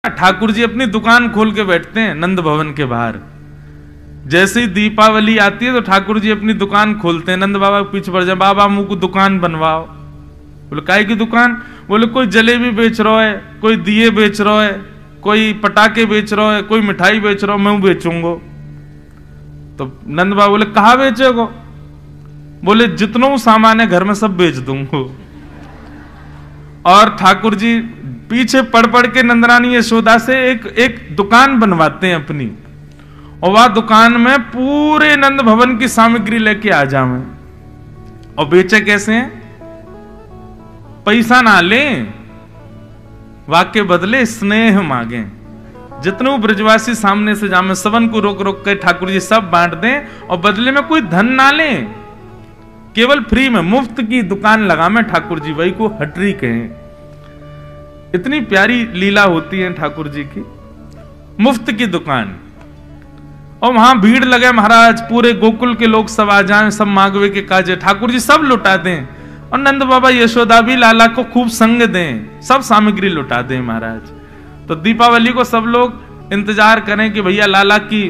ठाकुर जी अपनी दुकान खोल के बैठते हैं नंद भवन के बाहर। जैसे ही दीपावली आती है तो ठाकुर जी अपनी दुकान खोलते हैं। नंद बाबा के पीछे पड़ जाए, बाबा मुंह को दुकान बनवाओ। बोले काय की दुकान? बोले कोई जलेबी बेच रहा है, कोई दिए बेच रहा है, कोई पटाखे बेच रहा है, कोई मिठाई बेच रहा है, मैं बेचूंगा। तो नंद बाबा बोले कहाँ बेचेगो? बोले जितना सामान है घर में सब बेच दूंगा। और ठाकुर जी पीछे पढ़ पढ़ के नंदरानी यशोदा से एक दुकान बनवाते हैं अपनी, और वह दुकान में पूरे नंद भवन की सामग्री लेके आ जावे। और बेचे कैसे हैं? पैसा ना लें, वाक्य बदले स्नेह मांगे। जितने ब्रजवासी सामने से जामे सबन को रोक रोक के ठाकुर जी सब बांट दें, और बदले में कोई धन ना लें, केवल फ्री में मुफ्त की दुकान लगा में ठाकुर जी, वही को हटरी कहें। इतनी प्यारी लीला होती है ठाकुर जी की, मुफ्त की दुकान। और वहां भीड़ लगे महाराज, पूरे गोकुल के लोग सब आ जाएं, सब मांगवे के काजे ठाकुर जी सब लुटा दें, और नंद बाबा यशोदा भी लाला को खूब संग दें, सब सामग्री लुटा दें महाराज। तो दीपावली को सब लोग इंतजार करें कि भैया लाला की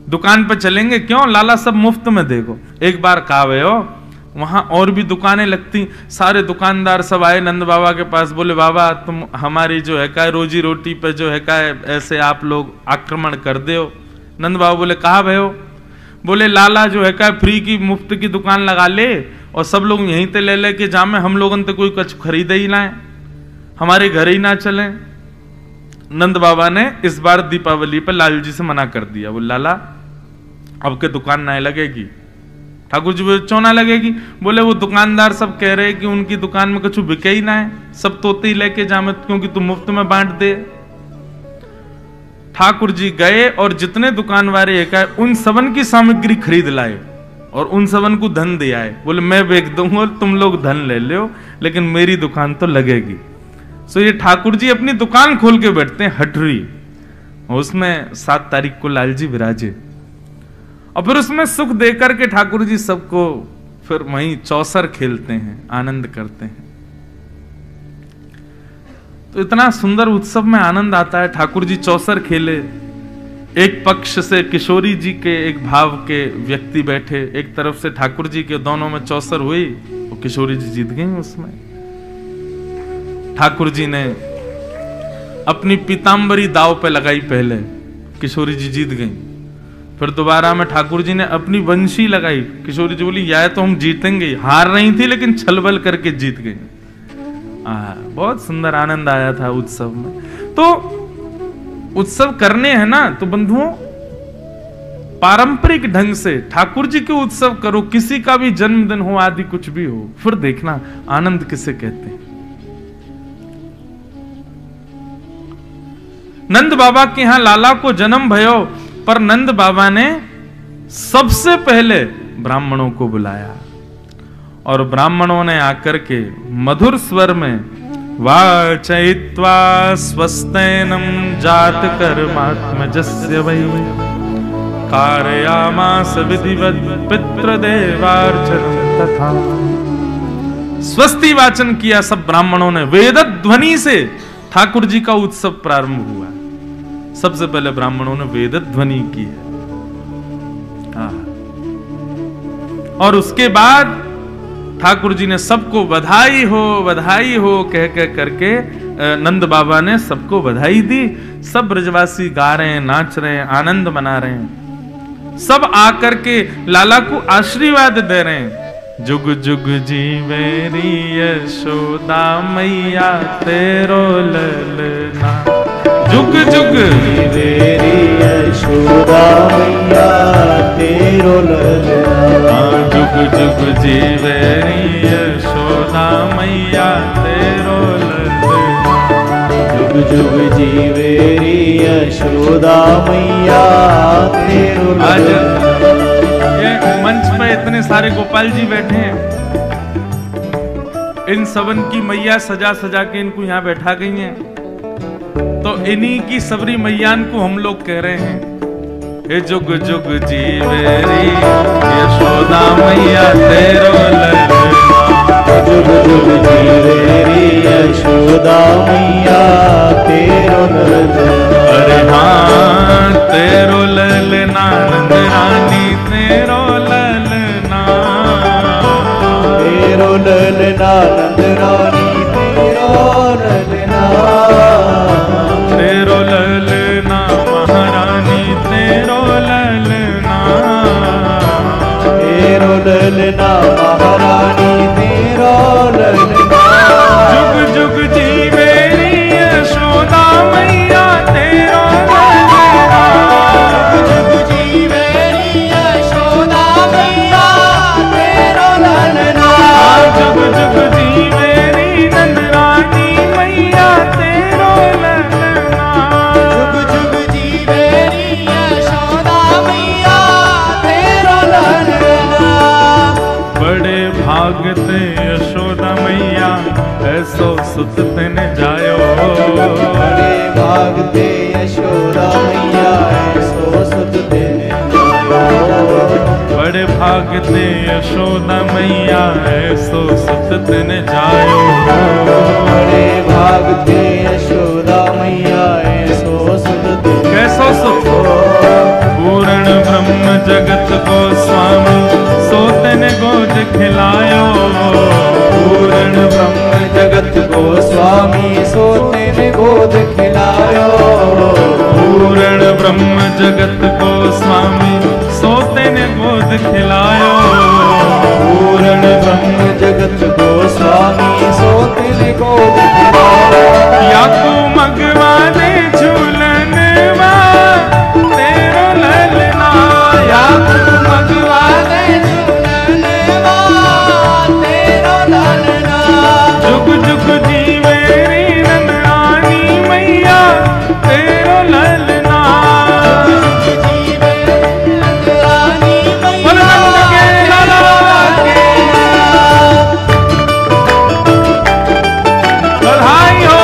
दुकान पे चलेंगे, क्यों लाला सब मुफ्त में देखो। एक बार कावे हो वहां और भी दुकानें लगती, सारे दुकानदार सब आए नंद बाबा के पास, बोले बाबा तुम हमारी जो है का रोजी रोटी पे जो है का ऐसे आप लोग आक्रमण कर दे हो। नंद बाबा बोले कहा भयो? बोले लाला जो है का फ्री की मुफ्त की दुकान लगा ले, और सब लोग यहीं ते ले लेके जामे, हम लोगों ने कोई कुछ खरीदे ही ना है, हमारे घर ही ना चले। नंद बाबा ने इस बार दीपावली पर लाल जी से मना कर दिया, बोले लाला अब के दुकान ना लगेगी। ठाकुर जी बोले क्यों ना लगेगी? बोले वो दुकानदार सब कह रहे कि उनकी दुकान में कुछ बिके ही ना है, सब तोते ही लेके जामे, क्योंकि तुम मुफ्त में बांट दे। ठाकुर जी गए और जितने दुकान वाले एक आए उन सबन की सामग्री खरीद लाए, और उन सबन को धन दे आए। बोले मैं बेच दूंगा, तुम लोग धन ले लो, लेकिन मेरी दुकान तो लगेगी। सो ये ठाकुर जी अपनी दुकान खोल के बैठते हैं हटरी, और उसमें 7 तारीख को लाल जी विराजे, और फिर उसमें सुख देकर के ठाकुर जी सबको फिर वहीं चौसर खेलते हैं, आनंद करते हैं। तो इतना सुंदर उत्सव में आनंद आता है। ठाकुर जी चौसर खेले, एक पक्ष से किशोरी जी के एक भाव के व्यक्ति बैठे, एक तरफ से ठाकुर जी के, दोनों में चौसर हुई और किशोरी जी जीत गई। उसमें ठाकुर जी ने अपनी पीतांबरी दाव पे लगाई पहले, किशोरी जी जीत गई। फिर दोबारा में ठाकुर जी ने अपनी वंशी लगाई, किशोरी जी बोली या तो हम जीतेंगे, हार रही थी लेकिन छलबल करके जीत गई। बहुत सुंदर आनंद आया था उत्सव में। तो उत्सव करने हैं ना तो बंधुओं पारंपरिक ढंग से ठाकुर जी के उत्सव करो, किसी का भी जन्मदिन हो आदि कुछ भी हो, फिर देखना आनंद किसे कहते हैं। नंद बाबा के यहां लाला को जन्म भयो, पर नंद बाबा ने सबसे पहले ब्राह्मणों को बुलाया, और ब्राह्मणों ने आकर के मधुर स्वर में वाचयित्वा स्वस्तेनम जात कर्मात्मजस्य वै कारयामास विधिवत पितृदेवार्चनम तथा। स्वस्ति वाचन किया सब ब्राह्मणों ने, वेद ध्वनि से ठाकुर जी का उत्सव प्रारंभ हुआ। सबसे पहले ब्राह्मणों ने वेद ध्वनि की है, और उसके बाद ठाकुर जी ने सबको बधाई हो कह कह करके नंद बाबा ने सबको बधाई दी। सब ब्रजवासी गा रहे हैं, नाच रहे हैं, आनंद मना रहे हैं। सब आकर के लाला को आशीर्वाद दे रहे हैं। जुग जुग जीवेरी यशोदा मैया तेरो ललना, जुग जुग जीवेरी यशोदा मैया तेरो ललना, जुग जुग जीवेरी यशोदा मैया तेरो ललना, जुग जुग जीवेरी यशोदा मैया तेरो ललना। ये मंच पे इतने सारे गोपाल जी बैठे हैं, इन सबन की मैया सजा सजा के इनको यहाँ बैठा गई हैं, तो इन्हीं की सबरी मैयान को हम लोग कह रहे हैं, हे जुग जुग जीवेरी यशोदा मैया तेरो ललना, जुग जुग जीवेरी यशोदा मैया सुत तिन जायो। बड़े भागते यशोदा मैया ऐसो सुत तिन जायो। बड़े भागते यशोदा मैया ऐसो सुत तिन जायो। बड़े भागते यशोदा मैया ऐसो सुत तिन कैसो सुत? पूर्ण ब्रह्म जगत को स्वामी सोतन गोद खिलायो। पूर्ण ब्रह्म जगत को स्वामी सोते ने गोद खिलायो। पूर्ण ब्रह्म जगत को स्वामी सोते ने गोद खिलायो। पूर्ण ब्रह्म जगत को स्वामी सोते ने गोद खिलायो। या तू मगवा दे झूलन तेरो ललना। या तू मगवा दे झूलन तेरो ललना। जुग जुग जीवे रे नंदरानी मैया तेरो ललना। जीवे नंदरानी मैया नंद के लाला के बधाई हो।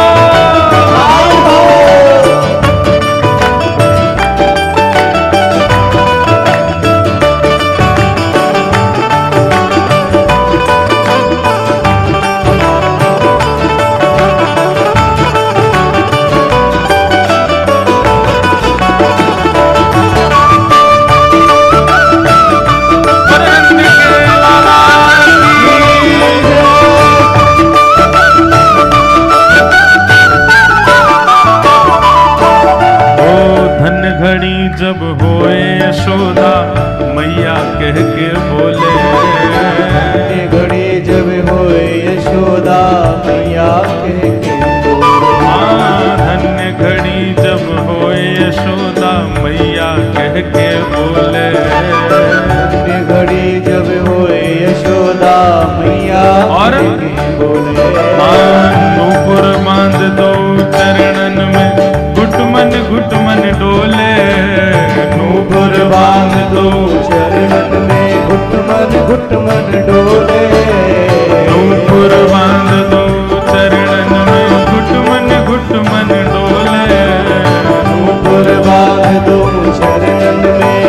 जब होए यशोदा मैया कह के बोले। घड़ी जब होए यशोदा मैया कह के बोले। हाँ धन्य घड़ी जब होए यशोदा मैया कह के बोले। घड़ी जब होए यशोदा मैया और बोले। नूपुर बांध दो चरणन में घुटमन डोले। नूपुर बांध दो चरणन में घुटमन डोले। नूपुर बांध दो चरणन में घुटमन डोले। नूपुर बांध दो चरणन में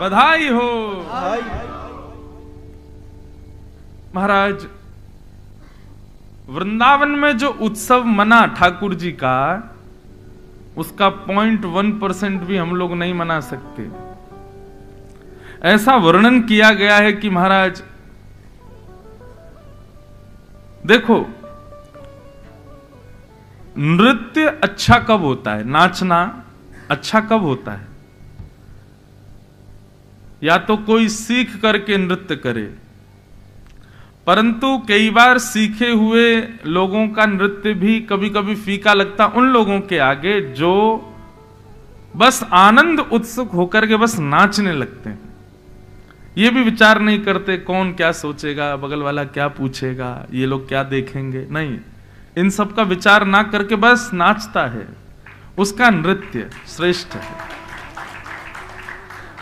बधाई हो। महाराज, वृंदावन में जो उत्सव मना ठाकुर जी का, उसका 0.1% भी हम लोग नहीं मना सकते। ऐसा वर्णन किया गया है कि महाराज देखो, नृत्य अच्छा कब होता है, नाचना अच्छा कब होता है? या तो कोई सीख करके नृत्य करे, परंतु कई बार सीखे हुए लोगों का नृत्य भी कभी कभी फीका लगता उन लोगों के आगे जो बस आनंद उत्सुक होकर के बस नाचने लगते हैं। ये भी विचार नहीं करते कौन क्या सोचेगा, बगल वाला क्या पूछेगा, ये लोग क्या देखेंगे, नहीं, इन सब का विचार ना करके बस नाचता है, उसका नृत्य श्रेष्ठ है।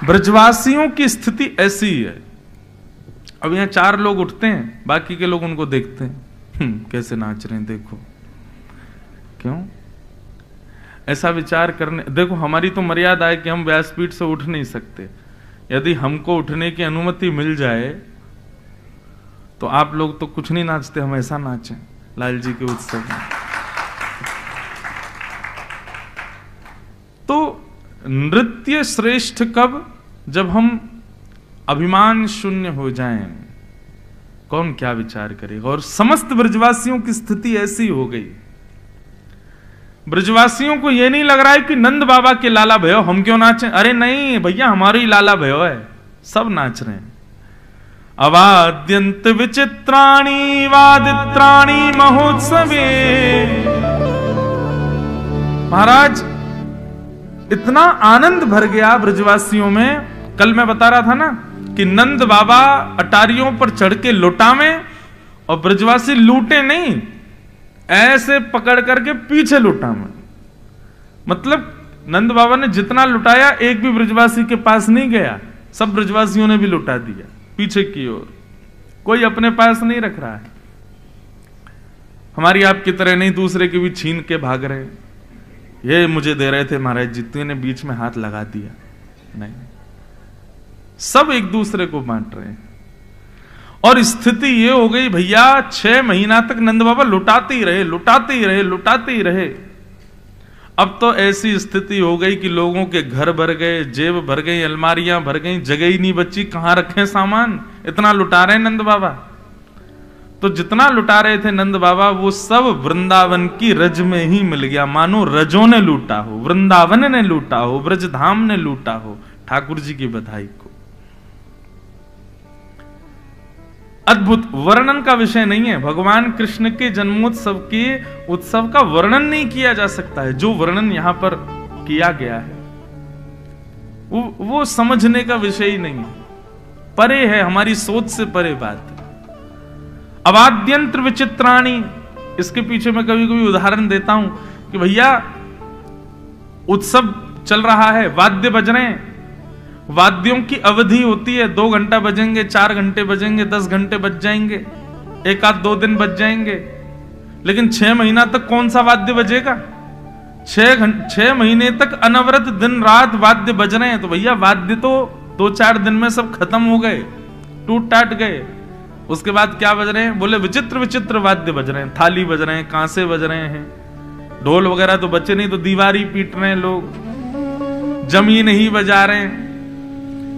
ब्रजवासियों की स्थिति ऐसी ही है। अब यहाँ 4 लोग उठते हैं, बाकी के लोग उनको देखते हैं, कैसे नाच रहे हैं देखो। क्यों ऐसा विचार करने? देखो, हमारी तो मर्यादा है कि हम व्यासपीठ से उठ नहीं सकते। यदि हमको उठने की अनुमति मिल जाए तो आप लोग तो कुछ नहीं नाचते, हम ऐसा नाचें लाल जी के उत्सव में। तो नृत्य श्रेष्ठ कब? जब हम अभिमान शून्य हो जाएं, कौन क्या विचार करेगा। और समस्त ब्रजवासियों की स्थिति ऐसी हो गई। ब्रजवासियों को यह नहीं लग रहा है कि नंद बाबा के लाला भयो हम क्यों नाचें। अरे नहीं भैया, हमारे ही लाला भयो है, सब नाच रहे हैं। अवाद्यंत विचित्राणी वादित्राणी महोत्सवे। महाराज, इतना आनंद भर गया ब्रजवासियों में। कल मैं बता रहा था ना कि नंद बाबा अटारियों पर चढ़ के लुटावे और ब्रजवासी लूटे नहीं, ऐसे पकड़ करके पीछे लुटावे। मतलब नंद बाबा ने जितना लुटाया एक भी ब्रजवासी के पास नहीं गया, सब ब्रजवासियों ने भी लुटा दिया पीछे की ओर। कोई अपने पास नहीं रख रहा है। हमारी आपकी तरह नहीं दूसरे की भी छीन के भाग रहे। ये मुझे दे रहे थे महाराज जी, तूने बीच में हाथ लगा दिया, नहीं, सब एक दूसरे को बांट रहे हैं। और स्थिति ये हो गई भैया, 6 महीना तक नंद बाबा लुटाते ही रहे, लुटाते ही रहे, लुटाते ही रहे। अब तो ऐसी स्थिति हो गई कि लोगों के घर भर गए, जेब भर गई, अलमारियां भर गई, जगह ही नहीं बची, कहां रखें सामान, इतना लुटा रहे हैं नंद बाबा। तो जितना लुटा रहे थे नंद बाबा, वो सब वृंदावन की रज में ही मिल गया। मानो रजों ने लूटा हो, वृंदावन ने लूटा हो, ब्रजधाम ने लूटा हो। ठाकुर जी की बधाई को। अद्भुत, वर्णन का विषय नहीं है। भगवान कृष्ण के जन्मोत्सव के उत्सव का वर्णन नहीं किया जा सकता है। जो वर्णन यहां पर किया गया है वो समझने का विषय ही नहीं है, परे है, हमारी सोच से परे बात है। अवाद्यंत्र विचित्राणी, इसके पीछे मैं कभी कभी उदाहरण देता हूं कि भैया उत्सव चल रहा है, वाद्य बज रहे हैं, वाद्यों की अवधि होती है, 2 घंटा बजेंगे, 4 घंटे बजेंगे, 10 घंटे बज जाएंगे, 1-2 दिन बज जाएंगे, लेकिन 6 महीना तक कौन सा वाद्य बजेगा? 6 महीने तक अनवरत दिन रात वाद्य बज रहे हैं। तो भैया वाद्य तो 2-4 दिन में सब खत्म हो गए, टूट टाट गए। उसके बाद क्या बज रहे हैं? बोले विचित्र विचित्र वाद्य बज रहे हैं, थाली बज रहे हैं, कांसे बज रहे हैं, ढोल वगैरह तो बचे नहीं, तो दीवारी पीट रहे हैं लोग, जमीन ही बजा रहे हैं,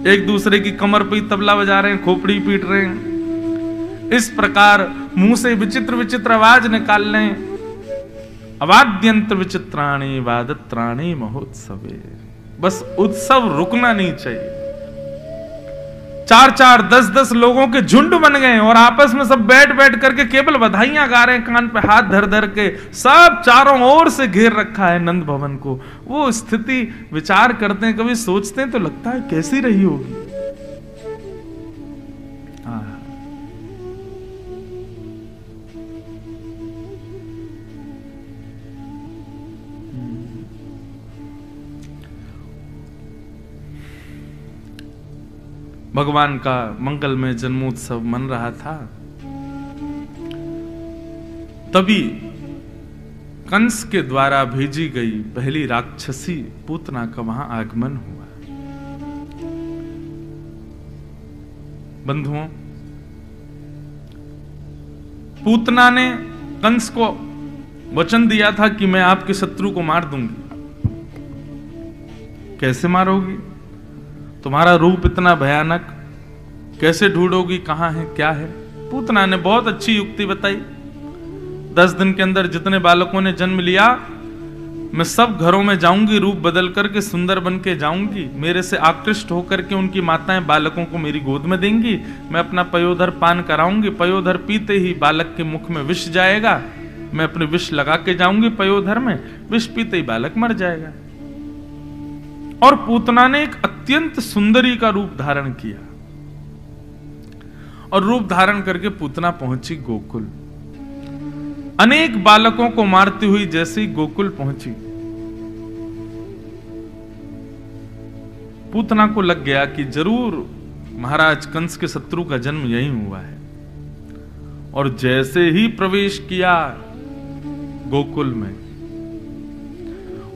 एक दूसरे की कमर पे तबला बजा रहे हैं, खोपड़ी पीट रहे हैं। इस प्रकार मुंह से विचित्र विचित्र आवाज निकाल रहे हैं। अवाद्यंत्र विचित्राणी वादत्राणी महोत्सवे। बस उत्सव रुकना नहीं चाहिए। 4-4, 10-10 लोगों के झुंड बन गए और आपस में सब बैठ बैठ करके केवल बधाइयां गा रहे हैं, कान पे हाथ धर धर के, सब चारों ओर से घेर रखा है नंद भवन को। वो स्थिति विचार करते हैं, कभी सोचते हैं तो लगता है कैसी रही होगी। भगवान का मंगलमय जन्मोत्सव मन रहा था, तभी कंस के द्वारा भेजी गई पहली राक्षसी पूतना का वहां आगमन हुआ। बंधुओं, पूतना ने कंस को वचन दिया था कि मैं आपके शत्रु को मार दूंगी। कैसे मारोगी? तुम्हारा रूप इतना भयानक, कैसे ढूंढोगी कहां है क्या है? पूतना ने बहुत अच्छी युक्ति बताई। 10 दिन के अंदर जितने बालकों ने जन्म लिया, मैं सब घरों में जाऊंगी, रूप बदल करके सुंदर बन के जाऊंगी। मेरे से आकृष्ट होकर के उनकी माताएं बालकों को मेरी गोद में देंगी। मैं अपना पयोधर पान कराऊंगी। पयोधर पीते ही बालक के मुख में विष जाएगा। मैं अपने विष लगा के जाऊंगी पयोधर में, विष पीते ही बालक मर जाएगा। और पूतना ने एक अत्यंत सुंदरी का रूप धारण किया और रूप धारण करके पूतना पहुंची गोकुल। अनेक बालकों को मारती हुई जैसे ही गोकुल पहुंची, पूतना को लग गया कि जरूर महाराज कंस के शत्रु का जन्म यहीं हुआ है। और जैसे ही प्रवेश किया गोकुल में,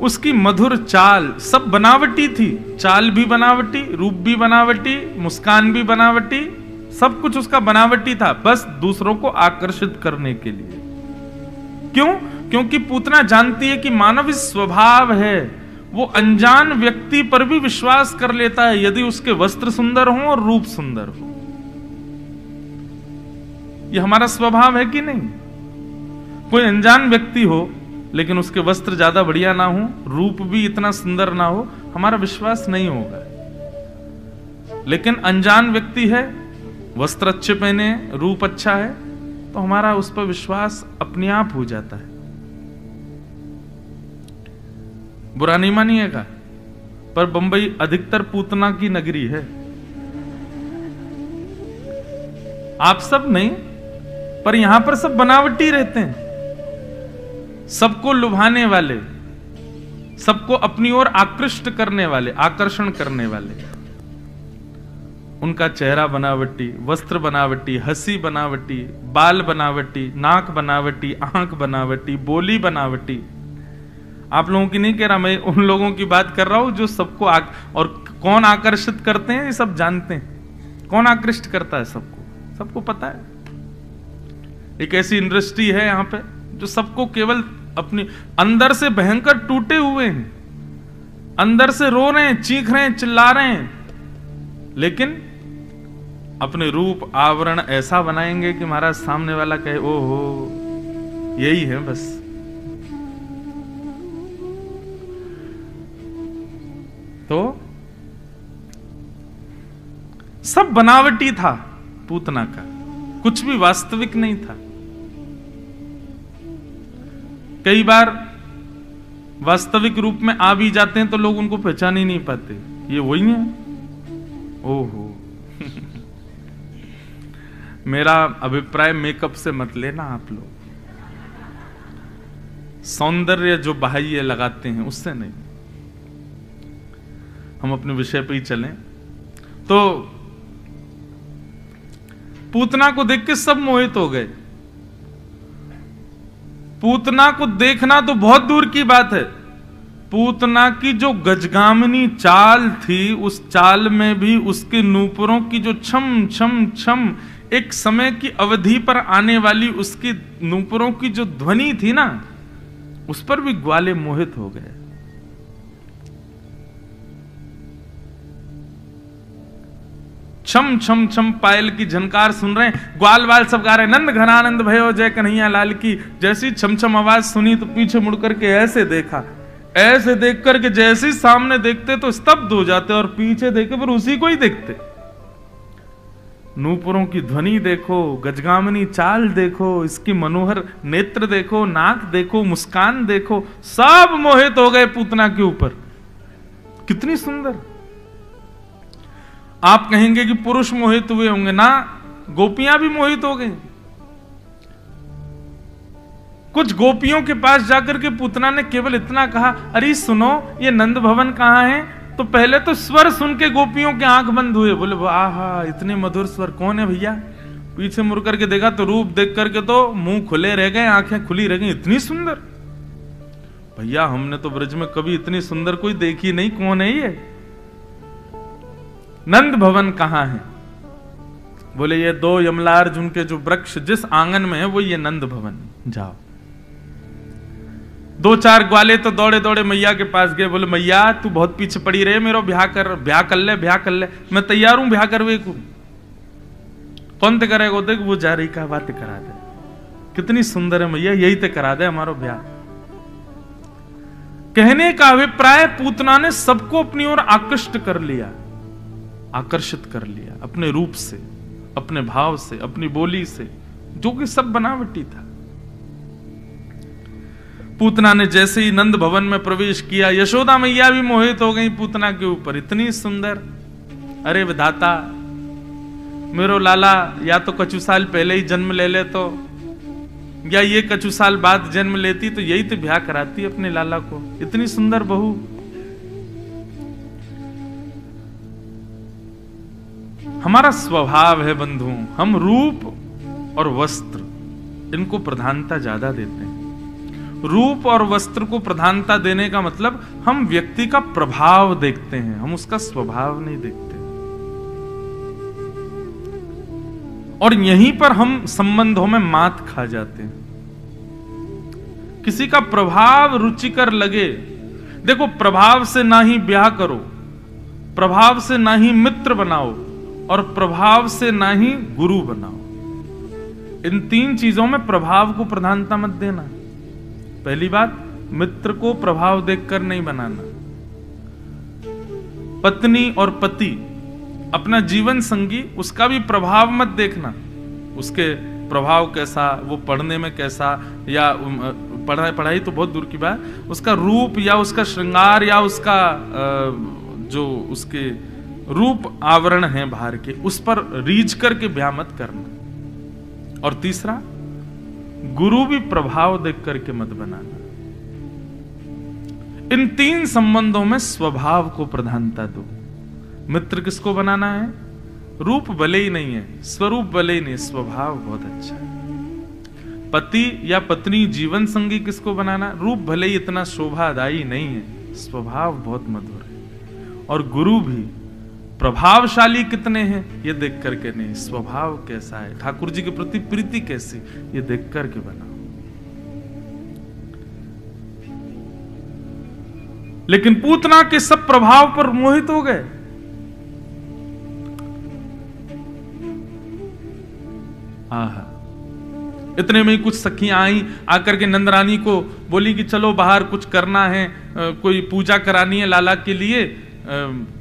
उसकी मधुर चाल, सब बनावटी थी। चाल भी बनावटी, रूप भी बनावटी, मुस्कान भी बनावटी, सब कुछ उसका बनावटी था, बस दूसरों को आकर्षित करने के लिए। क्यों? क्योंकि पूतना जानती है कि मानव स्वभाव है, वो अनजान व्यक्ति पर भी विश्वास कर लेता है यदि उसके वस्त्र सुंदर हो और रूप सुंदर हो। ये हमारा स्वभाव है कि नहीं? कोई अनजान व्यक्ति हो लेकिन उसके वस्त्र ज्यादा बढ़िया ना हो, रूप भी इतना सुंदर ना हो, हमारा विश्वास नहीं होगा। लेकिन अनजान व्यक्ति है, वस्त्र अच्छे पहने, रूप अच्छा है, तो हमारा उस पर विश्वास अपने आप हो जाता है। बुरा नहीं मानिएगा, पर बंबई अधिकतर पूतना की नगरी है। आप सब नहीं, पर यहां पर सब बनावटी रहते हैं, सबको लुभाने वाले, सबको अपनी ओर आकृष्ट करने वाले, आकर्षण करने वाले। उनका चेहरा बनावटी, वस्त्र बनावटी, हंसी बनावटी, बाल बनावटी, नाक बनावटी, आंख बनावटी, बोली बनावटी। आप लोगों की नहीं कह रहा, मैं उन लोगों की बात कर रहा हूं जो सबको और कौन आकर्षित करते हैं ये सब जानते हैं। कौन आकृष्ट करता है सबको, सबको पता है। एक ऐसी इंडस्ट्री है यहां पे जो सबको केवल अपनी अंदर से भयंकर टूटे हुए हैं, अंदर से रो रहे हैं, चीख रहे हैं, चिल्ला रहे हैं, लेकिन अपने रूप आवरण ऐसा बनाएंगे कि महाराज सामने वाला कहे ओहो यही है बस। तो सब बनावटी था पूतना का, कुछ भी वास्तविक नहीं था। कई बार वास्तविक रूप में आ भी जाते हैं तो लोग उनको पहचान ही नहीं पाते, ये वही है। ओहो मेरा अभिप्राय मेकअप से मत लेना आप लोग, सौंदर्य जो बाह्य लगाते हैं उससे नहीं। हम अपने विषय पे ही चलें। तो पूतना को देख के सब मोहित हो गए। पूतना को देखना तो बहुत दूर की बात है, पूतना की जो गजगामिनी चाल थी, उस चाल में भी उसके नूपुरों की जो छम छम छम, एक समय की अवधि पर आने वाली उसकी नूपुरों की जो ध्वनि थी ना, उस पर भी ग्वाले मोहित हो गए। छम छम छम पायल की झनकार सुन रहे हैं, ग्वाल वाल सब गा रहे हैं, नंद घनानंद भयो जय कन्हैया लाल की। जैसी छम छम आवाज सुनी तो पीछे मुड़ करके ऐसे देखा, ऐसे देख करके जैसे सामने देखते तो स्तब्ध हो जाते और पीछे देखे पर उसी को ही देखते। नूपुरों की ध्वनि देखो, गजगामिनी चाल देखो, इसकी मनोहर नेत्र देखो, नाक देखो, मुस्कान देखो, सब मोहित हो गए पूतना के ऊपर। कितनी सुंदर। आप कहेंगे कि पुरुष मोहित हुए होंगे ना, गोपियां भी मोहित हो गई। कुछ गोपियों के पास जाकर के पूतना ने केवल इतना कहा, अरे सुनो ये नंद भवन कहां है? तो पहले तो स्वर सुन के गोपियों के आंख बंद हुए, बोले आहा इतने मधुर स्वर, कौन है भैया? पीछे मुड़ करके देखा तो रूप देख करके तो मुंह खुले रह गए, आंखें खुली रह गई, इतनी सुंदर। भैया हमने तो ब्रज में कभी इतनी सुंदर कोई देखी नहीं, कौन है ये? नंद भवन कहां है? बोले ये 2 यमलार्जुन के जो वृक्ष जिस आंगन में है वो ये नंद भवन, जाओ। 2-4 ग्वाले तो दौड़े दौड़े मैया के पास गए, बोले मैया तू बहुत पीछे पड़ी रहे, मेरा ब्याह कर ले, मैं तैयार हूं ब्याह करवे को। कौन ते करेगा? देख वो जा रही का बात करा दे, कितनी सुंदर है मैया, यही ते करा दे हमारा ब्याह। कहने का अभिप्राय पूतना ने सबको अपनी ओर आकर्षित कर लिया अपने रूप से, अपने भाव से, अपनी बोली से, जो कि सब बनावटी था। पूतना ने जैसे ही नंद भवन में प्रवेश किया, यशोदा मैया भी मोहित हो गई पूतना के ऊपर, इतनी सुंदर। अरे विधाता, मेरो लाला या तो कछु साल पहले ही जन्म ले ले तो, या ये कछु साल बाद जन्म लेती तो यही तो ब्याह कराती अपने लाला को, इतनी सुंदर बहू। हमारा स्वभाव है बंधु, हम रूप और वस्त्र इनको प्रधानता ज्यादा देते हैं। रूप और वस्त्र को प्रधानता देने का मतलब हम व्यक्ति का प्रभाव देखते हैं, हम उसका स्वभाव नहीं देखते। और यहीं पर हम संबंधों में मात खा जाते हैं। किसी का प्रभाव रुचिकर लगे, देखो प्रभाव से ना ही ब्याह करो, प्रभाव से ना ही मित्र बनाओ, और प्रभाव से ना ही गुरु बनाओ। इन 3 चीजों में प्रभाव को प्रधानता मत देना। पहली बात, मित्र को प्रभाव देखकर नहीं बनाना। पत्नी और पति, अपना जीवन संगी, उसका भी प्रभाव मत देखना। उसके प्रभाव कैसा, वो पढ़ने में कैसा, या पढ़ाई तो बहुत दूर की बात, उसका रूप या उसका श्रृंगार या उसका जो उसके रूप आवरण है बाहर के, उस पर रीझ करके ब्याह मत करना। और तीसरा, गुरु भी प्रभाव देख करके मत बनाना। इन 3 संबंधों में स्वभाव को प्रधानता दो। मित्र किसको बनाना है? रूप भले ही नहीं है, स्वरूप भले ही नहीं, स्वभाव बहुत अच्छा है। पति या पत्नी जीवन संगी किसको बनाना? रूप भले ही इतना शोभादायी नहीं है, स्वभाव बहुत मधुर है। और गुरु भी प्रभावशाली कितने हैं ये देख करके नहीं, स्वभाव कैसा है, ठाकुर जी के प्रति प्रीति कैसी, ये देख करके बनाओ। लेकिन पूतना के सब प्रभाव पर मोहित हो गए। आहा, इतने में ही कुछ सखियां आई, आकर के नंदरानी को बोली कि चलो बाहर कुछ करना है, कोई पूजा करानी है लाला के लिए।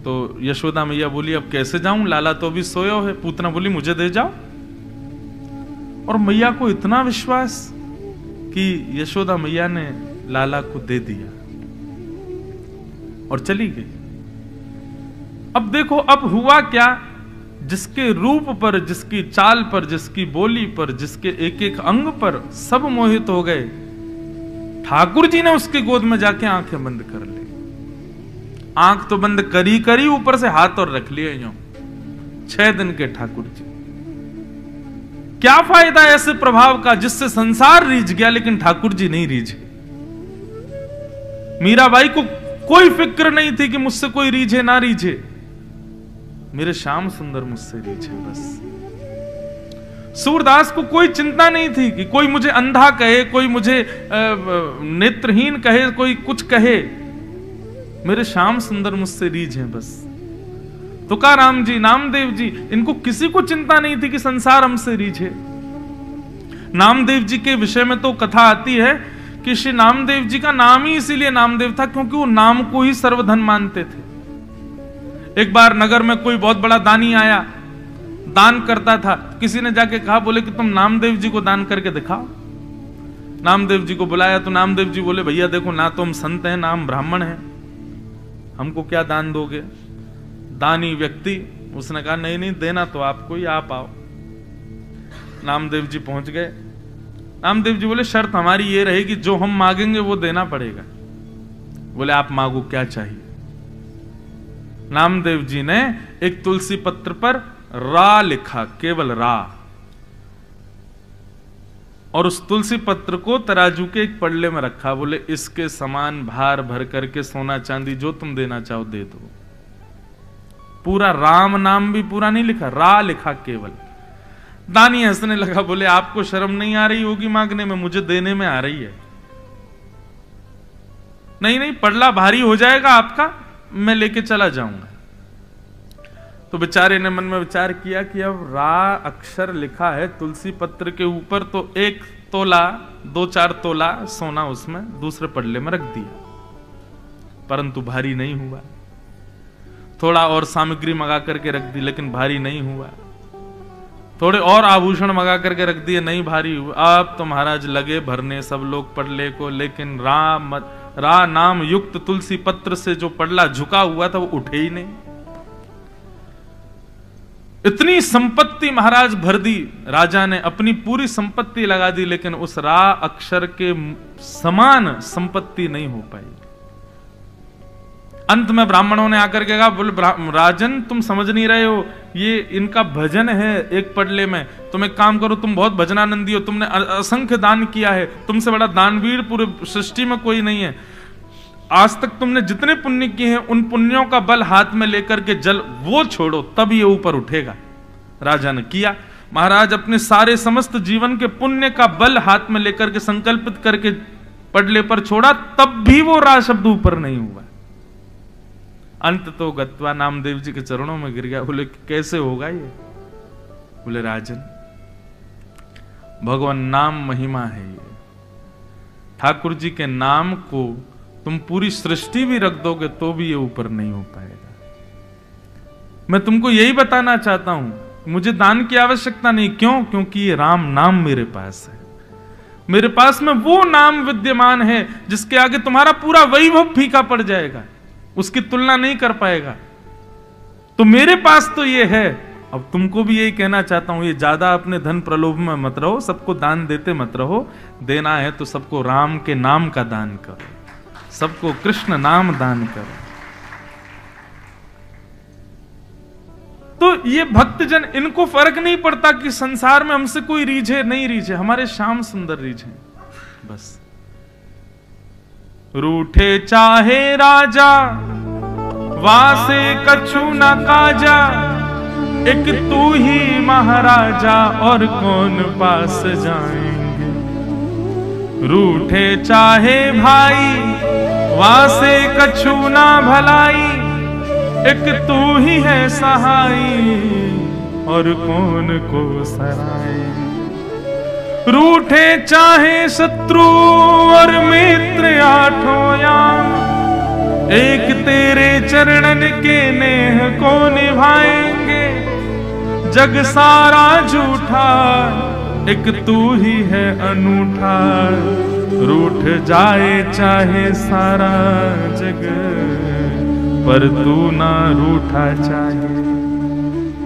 तो यशोदा मैया बोली अब कैसे जाऊं, लाला तो अभी सोयो है। पूतना बोली मुझे दे जाओ। और मैया को इतना विश्वास कि यशोदा मैया ने लाला को दे दिया और चली गई। अब देखो, अब हुआ क्या, जिसके रूप पर, जिसकी चाल पर, जिसकी बोली पर, जिसके एक एक अंग पर सब मोहित हो गए, ठाकुर जी ने उसकी गोद में जाके आंखें बंद कर ली। आंख तो बंद करी ऊपर से हाथ और रख लिए यूं। 6 दिन के ठाकुर जी। क्या फायदा ऐसे प्रभाव का जिससे संसार रीझ गया लेकिन ठाकुर जी नहीं रीझे। मीराबाई को कोई फिक्र नहीं थी कि मुझसे कोई रीझे ना रीझे, मेरे श्याम सुंदर मुझसे रीझे बस। सूरदास को कोई चिंता नहीं थी कि कोई मुझे अंधा कहे, कोई मुझे नेत्रहीन कहे, कोई कुछ कहे, मेरे श्याम सुंदर मुझसे रीझे बस। तुकाराम जी, नामदेव जी, इनको किसी को चिंता नहीं थी कि संसार हमसे रीझे। नामदेव जी के विषय में तो कथा आती है कि श्री नामदेव जी का नाम ही इसीलिए नामदेव था क्योंकि वो नाम को ही सर्वधन मानते थे। एक बार नगर में कोई बहुत बड़ा दानी आया, दान करता था। किसी ने जाके कहा, बोले कि तुम नामदेव जी को दान करके दिखाओ। नामदेव जी को बुलाया तो नामदेव जी बोले, भैया देखो, ना तो हम संत हैं ना हम ब्राह्मण हैं, हमको क्या दान दोगे। दानी व्यक्ति उसने कहा, नहीं नहीं, देना तो आपको ही, आप आओ। नामदेव जी पहुंच गए। नामदेव जी बोले, शर्त हमारी ये रहेगी, जो हम मांगेंगे वो देना पड़ेगा। बोले, आप मांगो, क्या चाहिए। नामदेव जी ने एक तुलसी पत्र पर रा लिखा, केवल रा, और उस तुलसी पत्र को तराजू के एक पल्ले में रखा। बोले, इसके समान भार भर करके सोना चांदी जो तुम देना चाहो दे दो। पूरा राम नाम भी पूरा नहीं लिखा, रा लिखा केवल। दानी हंसने लगा, बोले आपको शर्म नहीं आ रही होगी मांगने में, मुझे देने में आ रही है। नहीं नहीं, पड़ला भारी हो जाएगा आपका, मैं लेके चला जाऊंगा। तो बेचारे ने मन में विचार किया कि अब रा अक्षर लिखा है तुलसी पत्र के ऊपर, तो 1 तोला 2-4 तोला सोना उसमें दूसरे पड़ले में रख दिया, परंतु भारी नहीं हुआ। थोड़ा और सामग्री मंगा करके रख दी, लेकिन भारी नहीं हुआ। थोड़े और आभूषण मंगा करके रख दिए, नहीं भारी हुआ। अब तो महाराज लगे भरने सब लोग पड़ले को, लेकिन रा नाम युक्त तुलसी पत्र से जो पड़ला झुका हुआ था वो उठे ही नहीं। इतनी संपत्ति महाराज भर दी, राजा ने अपनी पूरी संपत्ति लगा दी, लेकिन उस रा अक्षर के समान संपत्ति नहीं हो पाई। अंत में ब्राह्मणों ने आकर के कहा, बोले राजन तुम समझ नहीं रहे हो, ये इनका भजन है एक पड़ले में, तुम एक काम करो, तुम बहुत भजनानंदी हो, तुमने असंख्य दान किया है, तुमसे बड़ा दानवीर पूरे सृष्टि में कोई नहीं है। आज तक तुमने जितने पुण्य किए हैं उन पुण्यों का बल हाथ में लेकर के जल वो छोड़ो, तब ये ऊपर उठेगा। राजा ने किया। महाराज अपने सारे समस्त जीवन के पुण्य का बल हाथ में लेकर के संकल्पित करके पड़ले पर छोड़ा, तब भी वो रा शब्द ऊपर नहीं हुआ। अंत तो गत्वा नामदेव जी के चरणों में गिर गया। बोले कैसे होगा ये? बोले राजन, भगवान नाम महिमा है ये। ठाकुर जी के नाम को तुम पूरी सृष्टि भी रख दोगे तो भी ये ऊपर नहीं हो पाएगा। मैं तुमको यही बताना चाहता हूं, मुझे दान की आवश्यकता नहीं। क्यों? क्योंकि ये राम नाम मेरे पास है। मेरे पास में वो नाम विद्यमान है जिसके आगे तुम्हारा पूरा वैभव फीका पड़ जाएगा, उसकी तुलना नहीं कर पाएगा। तो मेरे पास तो ये है। अब तुमको भी यही कहना चाहता हूं, ये ज्यादा अपने धन प्रलोभ में मत रहो, सबको दान देते मत रहो। देना है तो सबको राम के नाम का दान करो, सबको कृष्ण नाम दान करो। तो ये भक्तजन, इनको फर्क नहीं पड़ता कि संसार में हमसे कोई रीझे नहीं रीझे, हमारे श्याम सुंदर रीझे बस। रूठे चाहे राजा वासे कछु न काजा, एक तू ही महाराजा और कौन पास जाएंगे। रूठे चाहे भाई वासे कछु न भलाई, एक तू ही है सहाई और कौन को सराए। रूठे चाहे शत्रु और मित्र आठों याम, एक तेरे चरणन के नेह को निभाएंगे। जग सारा झूठा एक तू ही है अनूठा, रूठ जाए चाहे सारा जग पर तू ना रूठा चाहे।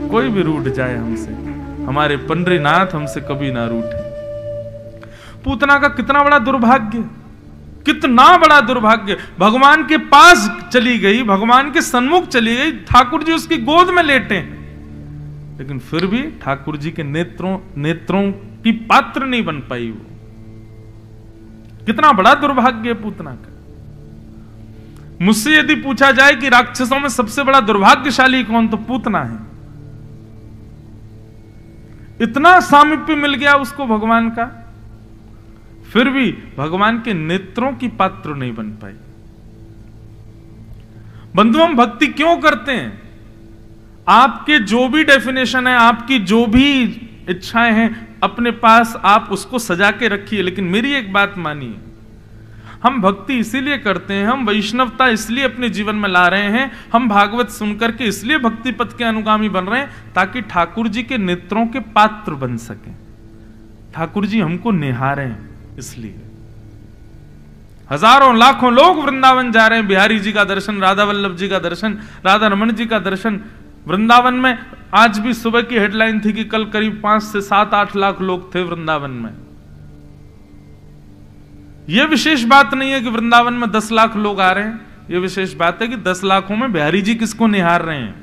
कोई भी रूठ जाए हमसे, हमारे पंडरीनाथ हमसे कभी ना रूठे। पूतना का कितना बड़ा दुर्भाग्य, कितना बड़ा दुर्भाग्य। भगवान के पास चली गई, भगवान के सन्मुख चली गई, ठाकुर जी उसकी गोद में लेटे, लेकिन फिर भी ठाकुर जी के नेत्रों की पात्र नहीं बन पाई। वो कितना बड़ा दुर्भाग्य पूतना का। मुझसे यदि पूछा जाए कि राक्षसों में सबसे बड़ा दुर्भाग्यशाली कौन, तो पूतना है। इतना सामीप्य मिल गया उसको भगवान का, फिर भी भगवान के नेत्रों की पात्र नहीं बन पाई। बंधु, हम भक्ति क्यों करते हैं? आपके जो भी डेफिनेशन है, आपकी जो भी इच्छाएं हैं अपने पास, आप उसको सजा के रखिए, लेकिन मेरी एक बात मानिए, हम भक्ति इसीलिए करते हैं, हम वैष्णवता इसलिए अपने जीवन में ला रहे हैं, हम भागवत सुनकर के इसलिए भक्ति पथ के अनुगामी बन रहे हैं, ताकि ठाकुर जी के नेत्रों के पात्र बन सके। ठाकुर जी हमको निहारें, इसलिए हजारों लाखों लोग वृंदावन जा रहे हैं, बिहारी जी का दर्शन, राधा वल्लभ जी का दर्शन, राधा रमन जी का दर्शन। वृंदावन में आज भी सुबह की हेडलाइन थी कि कल करीब 5 से 7-8 लाख लोग थे वृंदावन में। यह विशेष बात नहीं है कि वृंदावन में 10 लाख लोग आ रहे हैं, यह विशेष बात है कि 10 लाखों में बिहारी जी किसको निहार रहे हैं,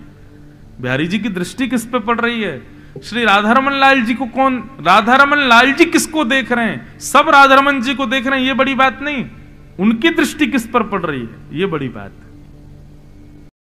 बिहारी जी की दृष्टि किस पे पड़ रही है। श्री राधारमन लाल जी को कौन, राधारमन लाल जी किसको देख रहे हैं? सब राधारमन जी को देख रहे हैं, ये बड़ी बात नहीं, उनकी दृष्टि किस पर पड़ रही है, ये बड़ी बात है।